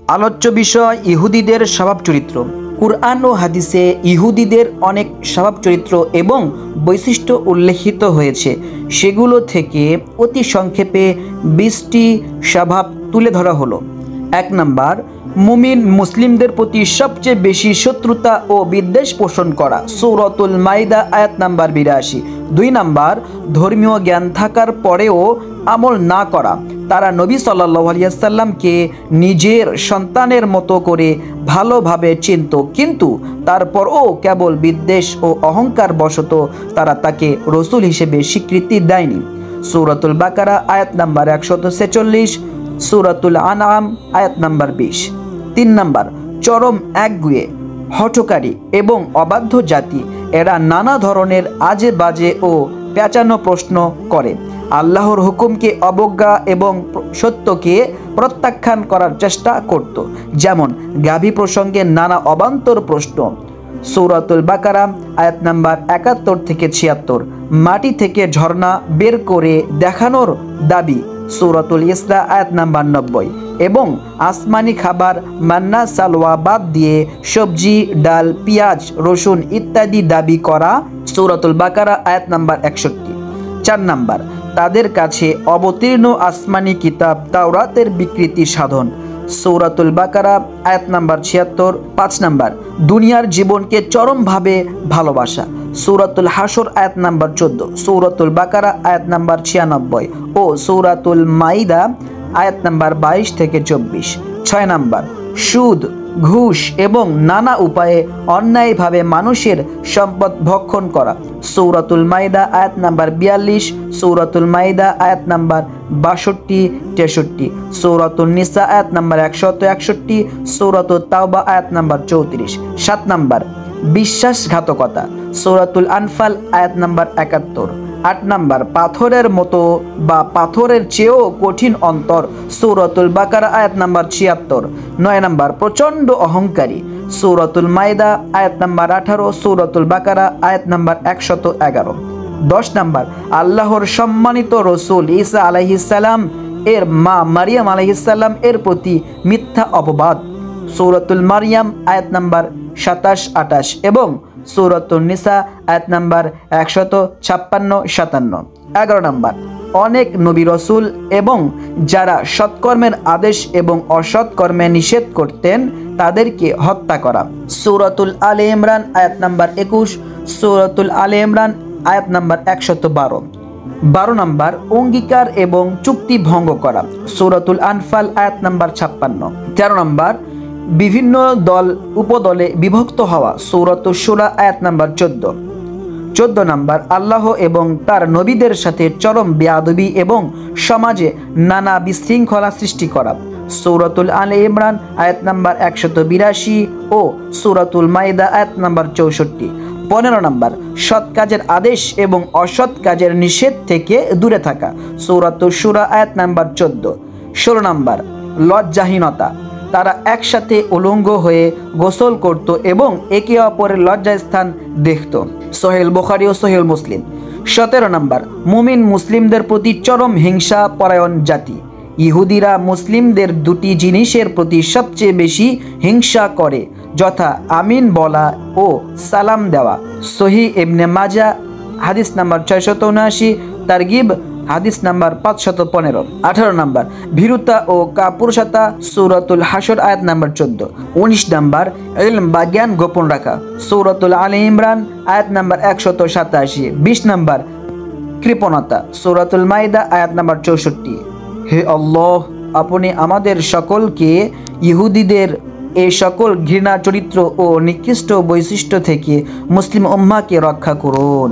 আলোচ্য বিষয় ইহুদিদের স্বভাব চরিত্র। কুরআন ও হাদিসে ইহুদিদের অনেক স্বভাব চরিত্র এবং বৈশিষ্ট্য উল্লেখিত হয়েছে। সেগুলো থেকে অতি সংক্ষেপে 20টি স্বভাব তুলে ধরা হলো। 1 নাম্বার, মুমিন মুসলিমদের প্রতি সবচেয়ে বেশি শত্রুতা ও বিদ্বেষ পোষণ করা, সূরাতুল মাইদা আয়াত নাম্বার 82। 2 নাম্বার, ধর্মীয় জ্ঞান থাকার পরেও আমল না করা। তারা নবী সাল্লাল্লাহু আলাইহি ওয়াসাল্লামকে নিজের সন্তানের মতো করে ভালোভাবে চিনত, কিন্তু তারপরও কেবল বিদ্বেষ ও অহংকার বশত তারা তাকে রসুল হিসেবে স্বীকৃতি দেয়নি। সূরাতুল বাকারা আয়াত নাম্বার 146, সূরাতুল আনআম আয়াত নাম্বার 20। 3 নাম্বার, চরম একগুঁয়ে, হঠকারী এবং অবাধ্য জাতি। এরা নানা ধরনের আজে বাজে ও পেঁচানো প্রশ্ন করে, আল্লাহর হুকুমকে অবজ্ঞা এবং সত্যকে প্রত্যাখ্যান করার চেষ্টা করত, যেমন গাভী প্রসঙ্গে নানা অবান্তর প্রশ্ন। সূরাতুল বাকারা আয়াত নাম্বার 71 থেকে 76, মাটি থেকে ঝর্ণা বের করে দেখানোর দাবি। সূরাতুল ইসরা আয়াত নাম্বার 90, এবং আসমানি খাবার মান্না সালওয়া বাদ দিয়ে সবজি, ডাল, পেঁয়াজ, রসুন ইত্যাদি দাবি করা। সূরাতুল বাকারা আয়াত নাম্বার 61। 4 নাম্বার, তাদের কাছে অবতীর্ণ আসমানি কিতাব তাওরাতের বিকৃতি সাধন। সূরাতুল বাকারা আয়াত নাম্বার 76। 5 নাম্বার, দুনিয়ার জীবনকে চরমভাবে ভালোবাসা। সূরাতুল হাসর আয়াত নাম্বার 14, সূরাতুল বাকারা আয়াত নাম্বার 96 ও সূরাতুল মাইদা আয়াত নাম্বার 22 থেকে 24। 6 নাম্বার, সুদ, ঘুষ এবং নানা উপায়ে অন্যায়ভাবে মানুষের সম্পদ ভক্ষণ করা। সূরাতুল মাইদা আয়াত নাম্বার 42, সূরাতুল মাইদা আয়াত নাম্বার 62, 63, সূরাতুল নিসা আয়াত নাম্বার 161, সূরাতুত তাওবা আয়াত নাম্বার 34। 7 নাম্বার, বিশ্বাসঘাতকতা। সূরাতুল আনফাল আয়াত নাম্বার 71। 8 নাম্বার, পাথরের মতো বা পাথরের চেয়েও কঠিন অন্তর। সূরাতুল বাকারা আয়াত নাম্বার 76। 9 নাম্বার, প্রচণ্ড অহংকারী। সূরাতুল মাইদা আয়াত নাম্বার 18, সূরাতুল বাকারা আয়াত নাম্বার 111। 10 নাম্বার, আল্লাহর সম্মানিত রসুল ঈসা আলাইহিস সালাম এর মা মারিয়াম আলাইহিস সালাম এর প্রতি মিথ্যা অপবাদ। সূরাতুল মারিয়াম আয়াত নাম্বার 27, 28 এবং সূরাতুন নিসা আয়াত নাম্বার 156, 57। 11 নাম্বার, অনেক নবী রসুল এবং যারা সৎকর্মের আদেশ এবং অসৎকর্মে নিষেধ করতেন তাদেরকে হত্যা করা। সূরাতুল আলে ইমরান আয়াত নাম্বার 21, সূরাতুল আলে ইমরান আয়াত নাম্বার 112। 12 নাম্বার, অঙ্গীকার এবং চুক্তি ভঙ্গ করা। সূরাতুল আনফাল আয়াত নাম্বার 56। 13 নাম্বার, বিভিন্ন দল উপদলে বিভক্ত হওয়া। সূরাতুশ শূরা আয়াত নাম্বার 14। 14 নাম্বার, আল্লাহ এবং তার নবীদের সাথে চরম বেয়াদবি এবং সমাজে নানা বিশৃঙ্খলা সৃষ্টি করা। সূরাতুল আলে ইমরান আয়াত নাম্বার 182 ও সূরাতুল মাইদা আয়াত নাম্বার 64। 15 নাম্বার, সৎ কাজের আদেশ এবং অসৎ কাজের নিষেধ থেকে দূরে থাকা। সূরাতুশ শূরা আয়াত নাম্বার 14। 16 নাম্বার, লজ্জাহীনতা। তারা একসাথে উলঙ্গ হয়ে গোসল করত এবং একে অপরের লজ্জাস্থান দেখত। সহিহ বুখারী ও সহিহ মুসলিম। 17 নাম্বার, মুমিন মুসলিমদের প্রতি চরম হিংসা পরায়ণ জাতি। ইহুদিরা মুসলিমদের দুটি জিনিসের প্রতি সবচেয়ে বেশি হিংসা করে, যথা আমিন বলা ও সালাম দেওয়া। সহিহ ইবনে মাজাহ হাদিস নাম্বার 679, তারগিব হাদিস নাম্বার 515। 18 নাম্বার, ভীরুতা ও কাপুরুষতা। সূরাতুল হাসর আয়াত নাম্বার 14। 19 নাম্বার, ইলম বা জ্ঞান গোপন রাখা। সূরাতুল আলে ইমরান আয়াত নাম্বার 187। 20 নাম্বার, কৃপণতা। সূরাতুল মাইদা আয়াত নাম্বার 64। হে আল্লাহ, আপনি আমাদের সকলকে ইহুদিদের এই সকল ঘৃণা চরিত্র ও নিকৃষ্ট বৈশিষ্ট্য থেকে মুসলিম উম্মাহকে রক্ষা করুন।